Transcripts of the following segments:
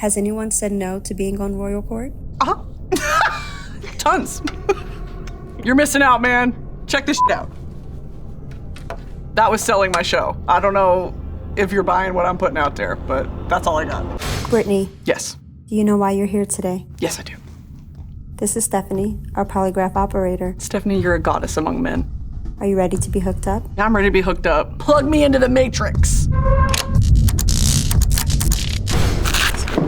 Has anyone said no to being on Royal Court? Tons. You're missing out, man. Check this shit out. That was selling my show. I don't know if you're buying what I'm putting out there, but that's all I got. Brittany. Yes. Do you know why you're here today? Yes, I do. This is Stephanie, our polygraph operator. Stephanie, you're a goddess among men. Are you ready to be hooked up? I'm ready to be hooked up. Plug me into the Matrix.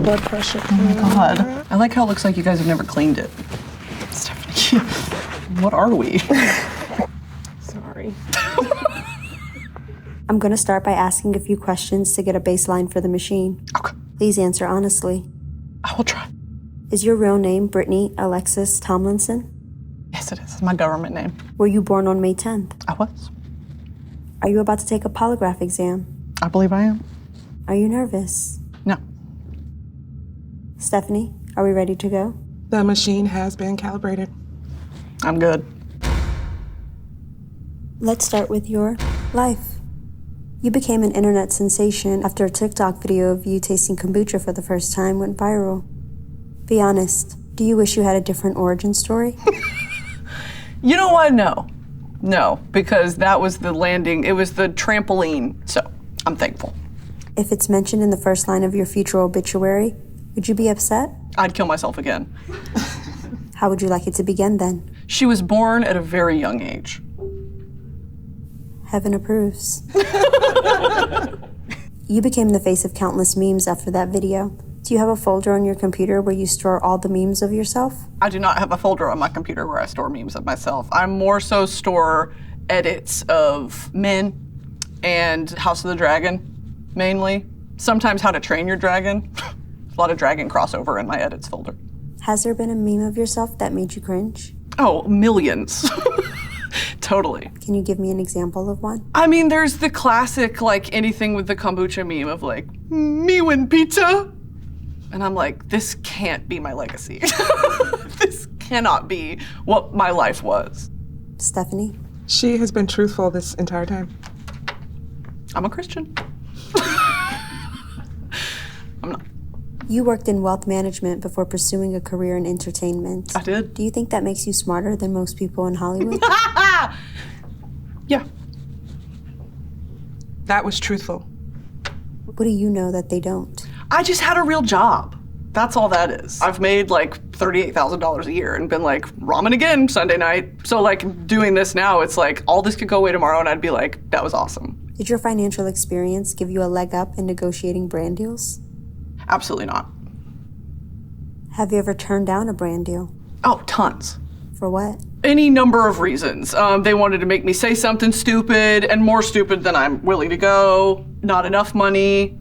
Blood pressure. Oh my God. I like how it looks like you guys have never cleaned it. Stephanie, what are we? Sorry. I'm going to start by asking a few questions to get a baseline for the machine. Okay. Please answer honestly. I will try. Is your real name Brittany Alexis Tomlinson? Yes, it is. It's my government name. Were you born on May 10th? I was. Are you about to take a polygraph exam? I believe I am. Are you nervous? No. Stephanie, are we ready to go? The machine has been calibrated. I'm good. Let's start with your life. You became an internet sensation after a TikTok video of you tasting kombucha for the first time went viral. Be honest, do you wish you had a different origin story? You know what? No. No, because that was the landing. It was the trampoline, so I'm thankful. If it's mentioned in the first line of your future obituary, would you be upset? I'd kill myself again. How would you like it to begin then? She was born at a very young age. Heaven approves. You became the face of countless memes after that video. Do you have a folder on your computer where you store all the memes of yourself? I do not have a folder on my computer where I store memes of myself. I more so store edits of Men and House of the Dragon, mainly. Sometimes How to Train Your Dragon. A lot of dragon crossover in my edits folder. Has there been a meme of yourself that made you cringe? Oh, millions. Totally. Can you give me an example of one? I mean, there's the classic, like, anything with the kombucha meme of, like, me win pizza. And I'm like, this can't be my legacy. This cannot be what my life was. Stephanie? She has been truthful this entire time. I'm a Christian. I'm not. You worked in wealth management before pursuing a career in entertainment. I did. Do you think that makes you smarter than most people in Hollywood? Yeah. That was truthful. What do you know that they don't? I just had a real job. That's all that is. I've made like $38,000 a year and been like, ramen again Sunday night. So like doing this now, it's like all this could go away tomorrow and I'd be like, that was awesome. Did your financial experience give you a leg up in negotiating brand deals? Absolutely not. Have you ever turned down a brand deal? Oh, tons. For what? Any number of reasons. They wanted to make me say something stupid and more stupid than I'm willing to go. Not enough money.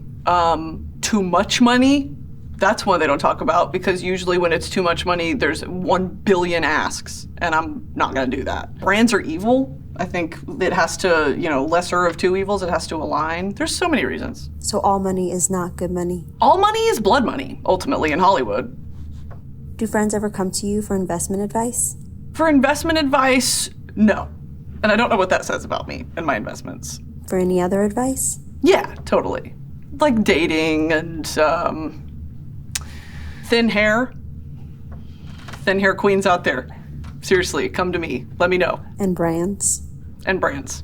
Too much money. That's one they don't talk about because usually when it's too much money, there's 1 billion asks and I'm not gonna do that. Brands are evil. I think it has to, lesser of two evils, it has to align. There's so many reasons. So all money is not good money? All money is blood money, ultimately, in Hollywood. Do friends ever come to you for investment advice? For investment advice, no. And I don't know what that says about me and my investments. For any other advice? Yeah, totally. Like dating and thin hair. Thin hair queens out there. Seriously, come to me. Let me know. And brands? And brands.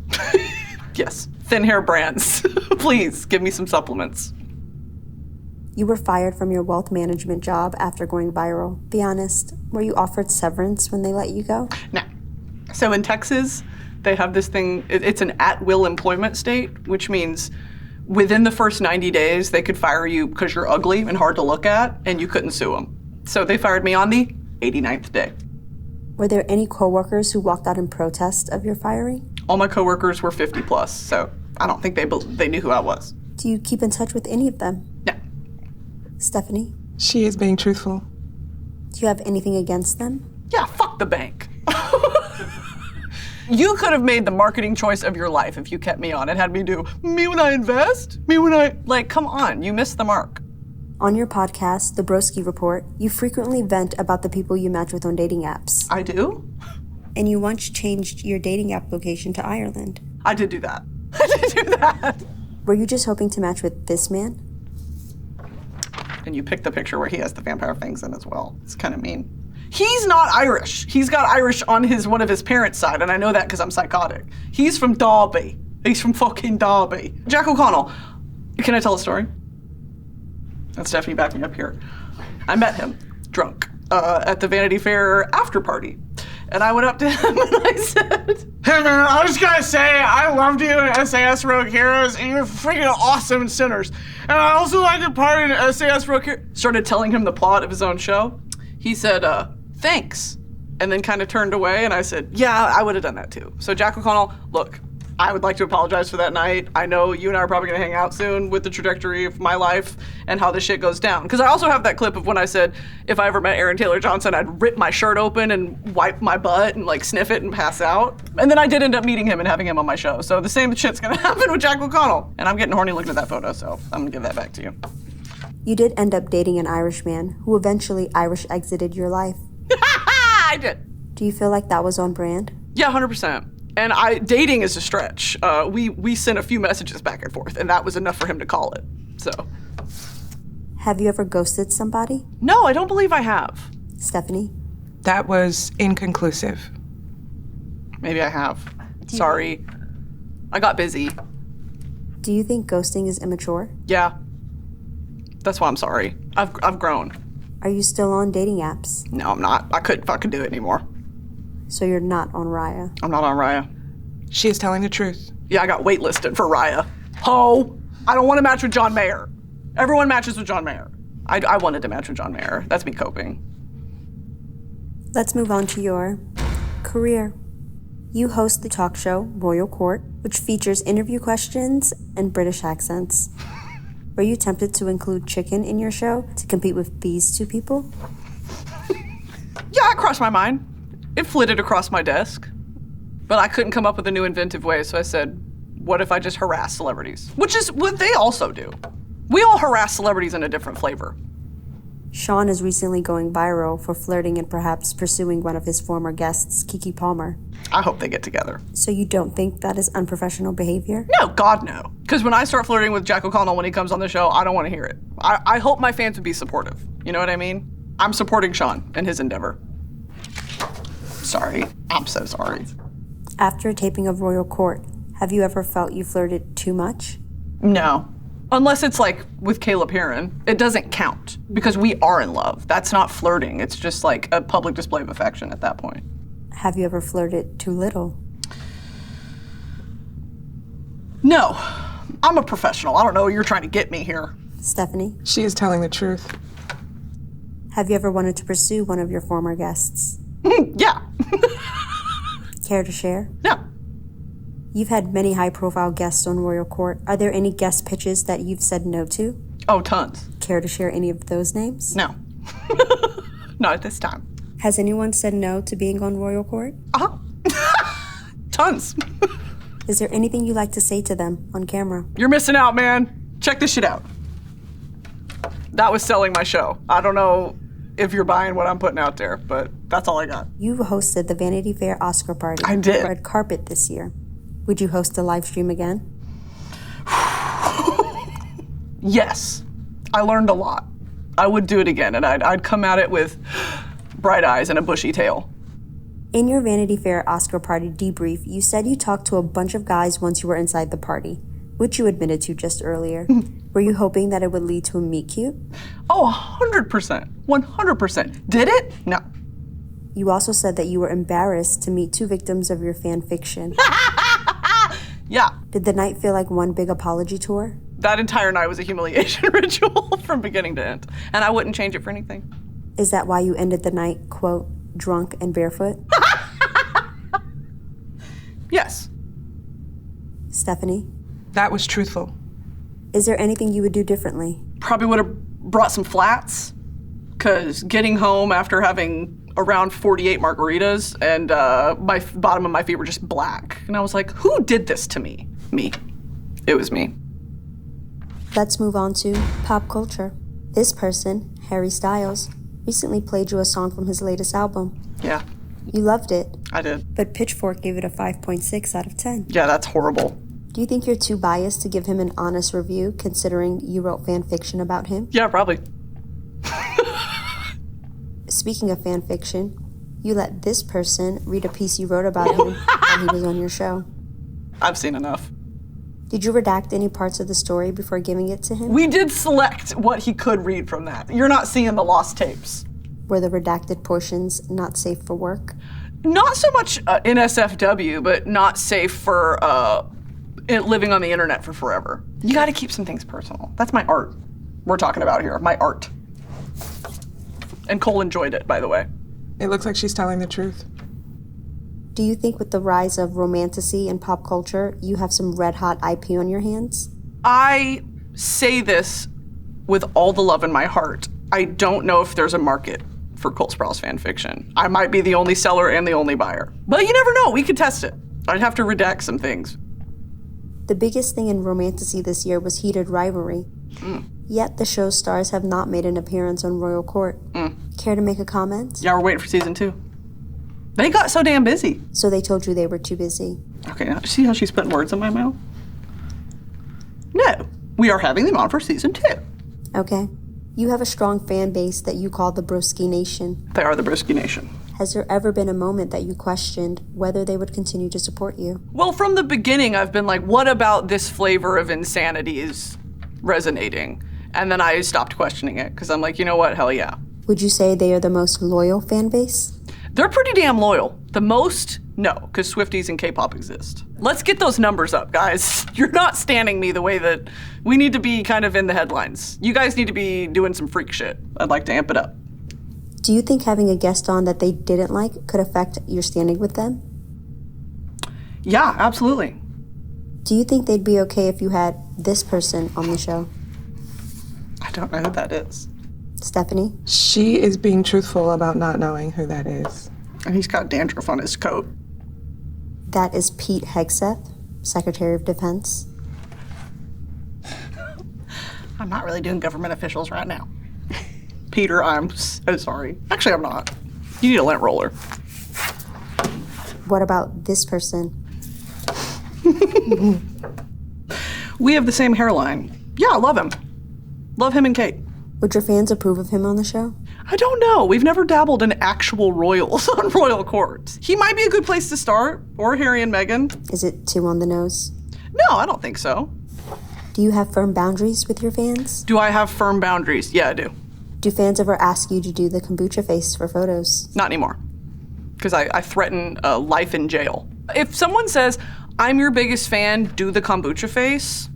Yes, thin hair brands. Please, give me some supplements. You were fired from your wealth management job after going viral. Be honest, were you offered severance when they let you go? No. So in Texas, they have this thing, it's an at-will employment state, which means within the first 90 days, they could fire you because you're ugly and hard to look at, and you couldn't sue them. So they fired me on the 89th day. Were there any coworkers who walked out in protest of your firing? All my coworkers were 50 plus, so I don't think they knew who I was. Do you keep in touch with any of them? No. Stephanie? She is being truthful. Do you have anything against them? Yeah, fuck the bank. You could have made the marketing choice of your life if you kept me on and had me do me when I invest, me when I... Like, come on, you missed the mark. On your podcast, The Broski Report, you frequently vent about the people you match with on dating apps. I do? And you once changed your dating app location to Ireland. I did do that. I did do that. Were you just hoping to match with this man? And you pick the picture where he has the vampire fangs in as well. It's kind of mean. He's not Irish. He's got Irish on one of his parents' side, and I know that because I'm psychotic. He's from Derby. He's from fucking Derby. Jack O'Connell. Can I tell a story? That's Stephanie backing up here. I met him, drunk, at the Vanity Fair after party. And I went up to him and I said, "Hey man, I just gotta say, I loved you in SAS Rogue Heroes, and you're freaking awesome in Sinners. And I also like your part in SAS Rogue Heroes." Started telling him the plot of his own show. He said, "Thanks." And then kind of turned away, and I said, "Yeah, I would have done that too." So Jack O'Connell, look, I would like to apologize for that night. I know you and I are probably gonna hang out soon with the trajectory of my life and how this shit goes down. Because I also have that clip of when I said, if I ever met Aaron Taylor Johnson, I'd rip my shirt open and wipe my butt and like sniff it and pass out. And then I did end up meeting him and having him on my show. So the same shit's gonna happen with Jack O'Connell. And I'm getting horny looking at that photo, so I'm gonna give that back to you. You did end up dating an Irish man who eventually Irish exited your life. I did. Do you feel like that was on brand? Yeah, 100%. And dating is a stretch. We sent a few messages back and forth, and that was enough for him to call it. So. Have you ever ghosted somebody? No, I don't believe I have. Stephanie? That was inconclusive. Maybe I have. Sorry. I got busy. Do you think ghosting is immature? Yeah. That's why I'm sorry. I've grown. Are you still on dating apps? No, I'm not. I couldn't fucking do it anymore. So you're not on Raya? I'm not on Raya. She is telling the truth. Yeah, I got waitlisted for Raya. Ho! I don't want to match with John Mayer. Everyone matches with John Mayer. I wanted to match with John Mayer. That's me coping. Let's move on to your career. You host the talk show Royal Court, which features interview questions and British accents. Were you tempted to include chicken in your show to compete with these two people? Yeah, it crossed my mind. It flitted across my desk. But I couldn't come up with a new inventive way, so I said, what if I just harass celebrities? Which is what they also do. We all harass celebrities in a different flavor. Sean is recently going viral for flirting and perhaps pursuing one of his former guests, Keke Palmer. I hope they get together. So you don't think that is unprofessional behavior? No, God, no. Because when I start flirting with Jack O'Connell when he comes on the show, I don't want to hear it. I hope my fans would be supportive. You know what I mean? I'm supporting Sean in his endeavor. Sorry. I'm so sorry. After a taping of Royal Court, have you ever felt you flirted too much? No. Unless it's like with Caleb Heron. It doesn't count because we are in love. That's not flirting. It's just like a public display of affection at that point. Have you ever flirted too little? No. I'm a professional. I don't know. You're trying to get me here. Stephanie? She is telling the truth. Have you ever wanted to pursue one of your former guests? Yeah. Care to share? No. You've had many high-profile guests on Royal Court. Are there any guest pitches that you've said no to? Oh, tons. Care to share any of those names? No. Not at this time. Has anyone said no to being on Royal Court? Uh-huh. Tons. Is there anything you'd like to say to them on camera? You're missing out, man. Check this shit out. That was selling my show. I don't know if you're buying what I'm putting out there, but that's all I got. You hosted the Vanity Fair Oscar party. I did. Red carpet this year. Would you host a live stream again? Yes. I learned a lot. I would do it again, and I'd come at it with bright eyes and a bushy tail. In your Vanity Fair Oscar party debrief, you said you talked to a bunch of guys once you were inside the party, which you admitted to just earlier. Were you hoping that it would lead to a meet cute? Oh, 100%. 100%. Did it? No. You also said that you were embarrassed to meet two victims of your fan fiction. Yeah. Did the night feel like one big apology tour? That entire night was a humiliation ritual from beginning to end, and I wouldn't change it for anything. Is that why you ended the night, quote, drunk and barefoot? Yes. Stephanie? That was truthful. Is there anything you would do differently? Probably would have brought some flats, because getting home after having around 48 margaritas and my bottom of my feet were just black. And I was like, who did this to me? Me. It was me. Let's move on to pop culture. This person, Harry Styles, recently played you a song from his latest album. Yeah, You loved it, I did. but Pitchfork gave it a 5.6 out of 10. Yeah, that's horrible. Do you think you're too biased to give him an honest review, considering you wrote fan fiction about him? Yeah, probably. Speaking of fan fiction, you let this person read a piece you wrote about him while he was on your show. I've seen enough. Did you redact any parts of the story before giving it to him? We did select what he could read from that. You're not seeing the lost tapes. Were the redacted portions not safe for work? Not so much NSFW, but not safe for living on the internet for forever. You gotta keep some things personal. That's my art we're talking about here, my art. And Cole enjoyed it, by the way. It looks like she's telling the truth. Do you think with the rise of romantasy in pop culture, you have some red-hot IP on your hands? I say this with all the love in my heart. I don't know if there's a market for Cole Sprouse fan fiction. I might be the only seller and the only buyer. But you never know, we could test it. I'd have to redact some things. The biggest thing in romantasy this year was heated rivalry. Yet the show's stars have not made an appearance on Royal Court. Care to make a comment? Yeah, we're waiting for season 2. They got so damn busy. So they told you they were too busy. Okay, now see how she's putting words in my mouth? No, we are having them on for season 2. Okay. You have a strong fan base that you call the Broski Nation. They are the Broski Nation. Has there ever been a moment that you questioned whether they would continue to support you? Well, from the beginning, I've been like, what about this flavor of insanity is resonating? And then I stopped questioning it because I'm like, you know what? Hell yeah. Would you say they are the most loyal fan base? They're pretty damn loyal. The most, no, because Swifties and K-pop exist. Let's get those numbers up, guys. You're not standing me the way that we need to be kind of in the headlines. You guys need to be doing some freak shit. I'd like to amp it up. Do you think having a guest on that they didn't like could affect your standing with them? Yeah, absolutely. Do you think they'd be okay if you had this person on the show? I don't know who that is. Stephanie? She is being truthful about not knowing who that is. And he's got dandruff on his coat. That is Pete Hegseth, Secretary of Defense. I'm not really doing government officials right now. Peter, I'm so sorry. Actually, I'm not. You need a lint roller. What about this person? We have the same hairline. Yeah, I love him. Love him and Kate. Would your fans approve of him on the show? I don't know. We've never dabbled in actual royals on royal courts. He might be a good place to start, or Harry and Meghan. Is it too on the nose? No, I don't think so. Do you have firm boundaries with your fans? Do I have firm boundaries? Yeah, I do. Do fans ever ask you to do the kombucha face for photos? Not anymore. Because I threaten life in jail. If someone says, I'm your biggest fan, do the kombucha face,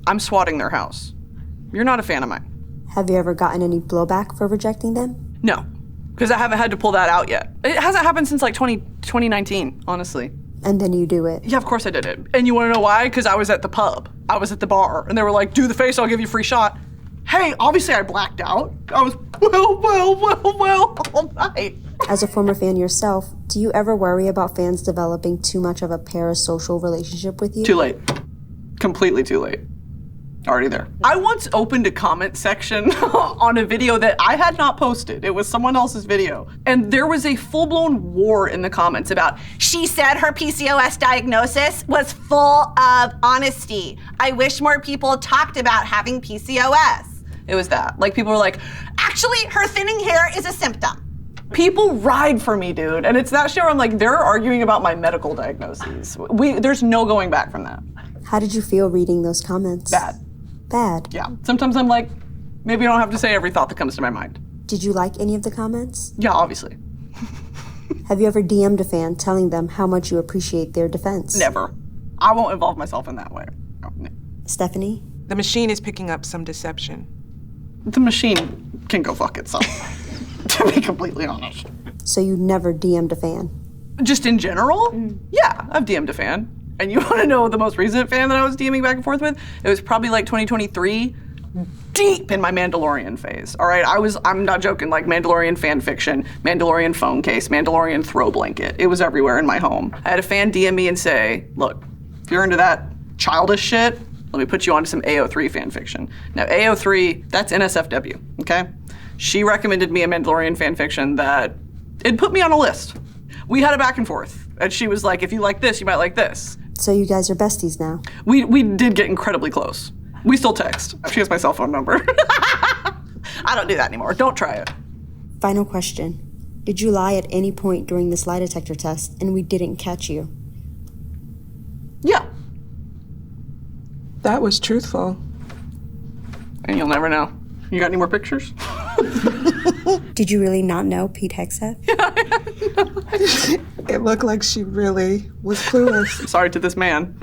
I'm swatting their house. You're not a fan of mine. Have you ever gotten any blowback for rejecting them? No, because I haven't had to pull that out yet. It hasn't happened since like 2019, honestly. And then you do it. Yeah, of course I did it. And you want to know why? Because I was at the pub. I was at the bar, and they were like, do the face, I'll give you a free shot. Hey, obviously I blacked out. I was, well, all night. As a former fan yourself, do you ever worry about fans developing too much of a parasocial relationship with you? Too late. Completely too late. Already there. I once opened a comment section on a video that I had not posted. It was someone else's video. And there was a full-blown war in the comments about, she said her PCOS diagnosis was full of honesty. I wish more people talked about having PCOS. It was that. Like, people were like, actually, her thinning hair is a symptom. People ride for me, dude. And it's that shit where I'm like, they're arguing about my medical diagnoses. There's no going back from that. How did you feel reading those comments? Bad. Bad? Yeah. Sometimes I'm like, maybe I don't have to say every thought that comes to my mind. Did you like any of the comments? Yeah, obviously. Have you ever DM'd a fan telling them how much you appreciate their defense? Never. I won't involve myself in that way. No. Stephanie? The machine is picking up some deception. The machine can go fuck itself, to be completely honest. So you never DM'd a fan? Just in general? Yeah, I've DM'd a fan. And you want to know the most recent fan that I was DMing back and forth with? It was probably like 2023, deep in my Mandalorian phase. All right, I'm not joking, like Mandalorian fan fiction, Mandalorian phone case, Mandalorian throw blanket. It was everywhere in my home. I had a fan DM me and say, look, if you're into that childish shit, let me put you onto some AO3 fan fiction. Now AO3, that's NSFW, okay? She recommended me a Mandalorian fan fiction that it put me on a list. We had a back and forth, and she was like, if you like this, you might like this. So you guys are besties now? We did get incredibly close. We still text. She has my cell phone number. I don't do that anymore. Don't try it. Final question. Did you lie at any point during this lie detector test and we didn't catch you? Yeah. That was truthful. And you'll never know. You got any more pictures? Did you really not know Pete Hegseth? It looked like she really was clueless. Sorry to this man.